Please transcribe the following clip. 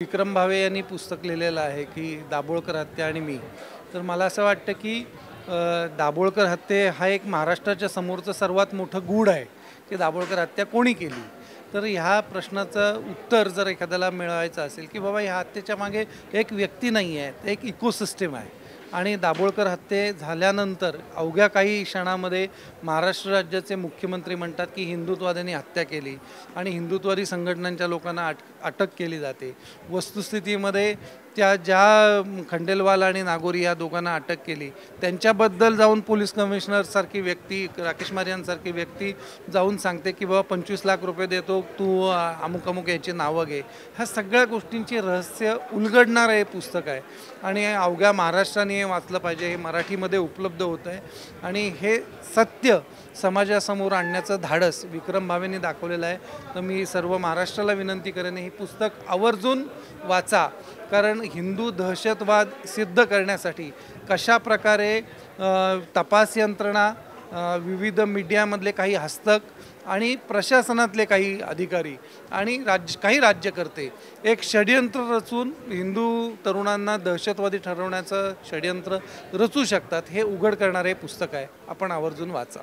विक्रम भावे यांनी पुस्तक लिहिलेलं आहे की दाभोळकर हत्या आणि मी. तर मला असं वाटतं की दाभोळकर हत्या हा एक महाराष्ट्राच्या समोरचं सर्वात मोठं गूढ आहे की दाभोळकर हत्या कोणी केली. तर ह्या प्रश्नाचं उत्तर जर एखाद्याला मिळवायचं असेल की बाबा ह्या हत्येच्या मागे एक व्यक्ती नाही आहे, एक इकोसिस्टम आहे. आणि दाभोळकर हत्या झाल्यानंतर अवघ्या काही क्षणामध्ये महाराष्ट्र राज्याचे मुख्यमंत्री म्हणतात की हिंदुत्ववाद्यांनी हत्या केली आणि हिंदुत्ववादी संघटनांच्या लोकांना अटक केली जाते. वस्तुस्थितीमध्ये त्या ज्या खंडेलवाल आणि नागोरी या दोघांना अटक केली त्यांच्याबद्दल जाऊन पोलीस कमिशनरसारखी व्यक्ती, राकेश मारियांसारखी व्यक्ती जाऊन सांगते की बाबा 25 लाख रुपये देतो, तू अमुक अमुक याची नावं घे. ह्या सगळ्या गोष्टींची रहस्य उलगडणारं हे पुस्तक आहे आणि अवघ्या महाराष्ट्राने हे वाचलं पाहिजे. हे मराठीमध्ये उपलब्ध होतं आहे आणि हे सत्य समाजासमोर आणण्याचं धाडस विक्रम भावेंनी दाखवलेलं आहे. तर मी सर्व महाराष्ट्राला विनंती करेन हे पुस्तक आवर्जून वाचा, कारण हिंदू दहशतवाद सिद्ध करण्यासाठी कशा प्रकारे तपास यंत्रणा, विविध मीडियामधले काही हस्तक आणि प्रशासनातले काही अधिकारी आणि काही राज्यकर्ते एक षड्यंत्र रचून हिंदू तरुणांना दहशतवादी ठरवण्याचं षड्यंत्र रचू शकतात, हे उघड करणारे पुस्तक आहे. आपण आवर्जून वाचा.